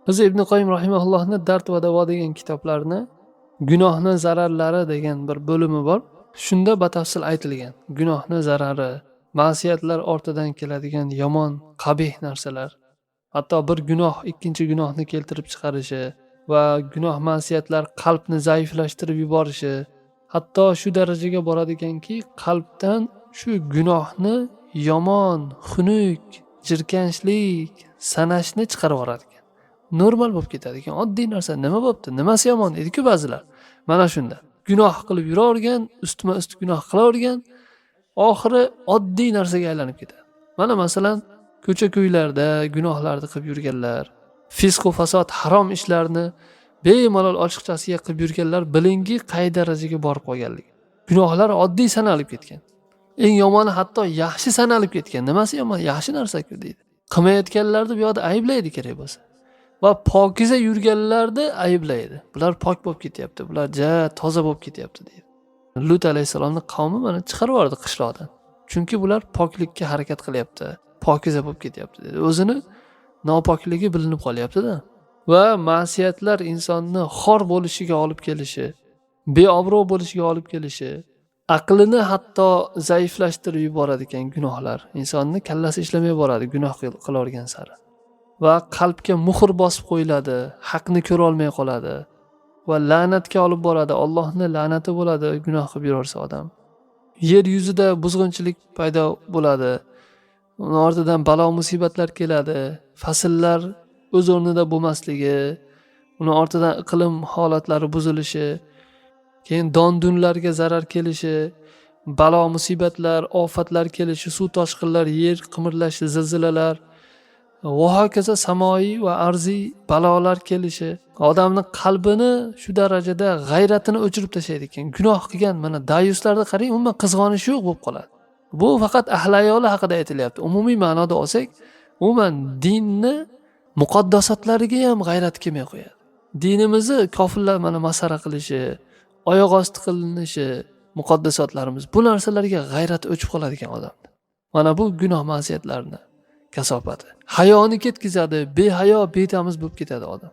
Biz Ibn Qoyyim rahimahullohning Dard va davo degan kitoblarini gunohni zararlari degan bir bo'limi bor. Shunda batafsil aytilgan. Gunohni zarari, ma'siyatlar ortidan keladigan yomon, qabih narsalar, hatto bir gunoh ikkinchi gunohni keltirib chiqarishi va gunoh ma'siyatlar qalbni zaiflashtirib yuborishi, hatto shu darajaga boradiganki, qalbdan shu gunohni yomon, xunuk, jirkanchlik, sanashni chiqarib yuboradi ekan. Normal bo'lib ketadi ekan. Oddiy narsa, nima bo'pti? Nimasi yomon edi-ku ba'zilar. Mana shunda gunoh qilib yuravergan, ustma-ust gunoh qilavergan, oxiri oddiy narsaga aylanib ketadi. Mana masalan, ko'cha-ko'ylarda gunohlarni qilib yurganlar, fisq va fasod, harom ishlarni bemalol ochiqchasiga qilib yurganlar bilingki qay darajaga borib qolganligi. Gunohlar oddiy sanalib ketgan. Eng yomoni hatto yaxshi sanalib ketgan. Nimasi yomon? Yaxshi narsa-ku deydi. Qilmayotganlarni bu yoqda ayblaydi kerak bo'lsa. Va pokiza yurganlarni ayblaydi. Bular pok bo'lib ketyapti, bular toza bo'lib ketyapti deydi. Lut alayhisalomning qavmi mana chiqarib yubordi qishloqdan. Chunki bular poklikka harakat qilyapti, pokiza bo'lib ketyapti dedi. O'zini nopokligi bilinib qolyapti-da. Va ma'siyatlar insonni xor bo'lishiga olib kelishi, beobro' bo'lishiga olib kelishi, aqlini hatto zaiflashtirib yuboradi ekan gunohlar. Insonni kallasi ishlamay boradi gunoh qilavergan sari. Va qalbga muhr bosib qo'yiladi, haqni ko'ra olmay qoladi va la'natga olib boradi. Allohning la'nati bo'ladi gunoh qilib yurarsa odam. Yer yuzida buzg'unchilik paydo bo'ladi. Uning ortidan balo musibatlar keladi. Fasllar o'z o'rnida bo'lmasligi, uning ortidan iqlim holatlari buzilishi, keyin don-dunlarga zarar kelishi, balo musibatlar, ofatlar kelishi, suv toshqinlar, yer qimirlashi, zilzilalar va hokazo samoiy va arziy balolar kelishi odamni qalbini shu darajada g'ayratini o'chirib tashlaydi ekan. Gunoh qilgan mana dayuslarni qarang, umuman qizg'onish yo'q bo'lib qoladi. Bu faqat ahli ayoli haqida aytilyapti. Umumiy ma'noda olsak, umuman dinni muqaddasotlariga ham g'ayrat kelmay qo'yadi. Dinimizni kofirlar mana masara qilishi, oyoq osti qilinishi, muqaddasotlarimiz, bu narsalarga g'ayrat o'chib qoladi ekan odamda. Mana bu gunoh ma'siyatlarni kasofati. Hayoni ketkizadi, behayo, betamiz bo'lib ketadi odam.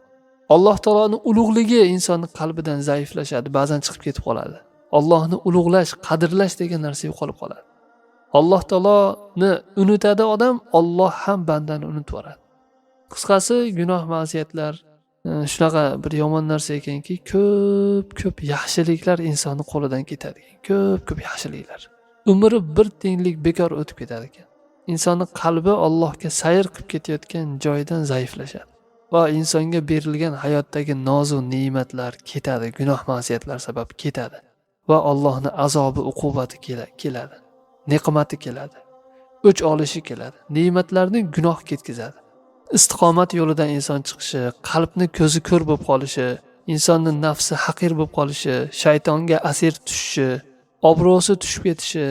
Alloh taoloning ulug'ligi insonning qalbidan zaiflashadi, ba'zan chiqib ketib qoladi. Allohni ulug'lash, qadrlash degan narsa yo'qolib qoladi. Alloh taoloni unutadi odam, Alloh ham bandani unutib yuboradi. Qisqasi, gunoh ma'siyatlar shunaqa bir yomon narsa ekanki, ko'p yaxshiliklar insonning qo'lidan ketadi ekan. Ko'p yaxshiliklar. Umri bir tiyinlik bekor o'tib ketadi ekan. Insonning qalbi Allohga sayr qilib ketayotgan joydan zaiflashadi va insonga berilgan hayotdagi nozu ne'matlar ketadi, gunoh ma'siyatlar sabab ketadi va Allohning azobi, uqubati keladi. Ne'mati keladi. O'ch olishi keladi. Ne'matlarni gunoh ketkizadi. Istiqomat yo'lidan inson chiqishi, qalbni ko'zi ko'r bo'lib qolishi, insonning nafsi haqir bo'lib qolishi, shaytonga asir tushishi, obro'si tushib ketishi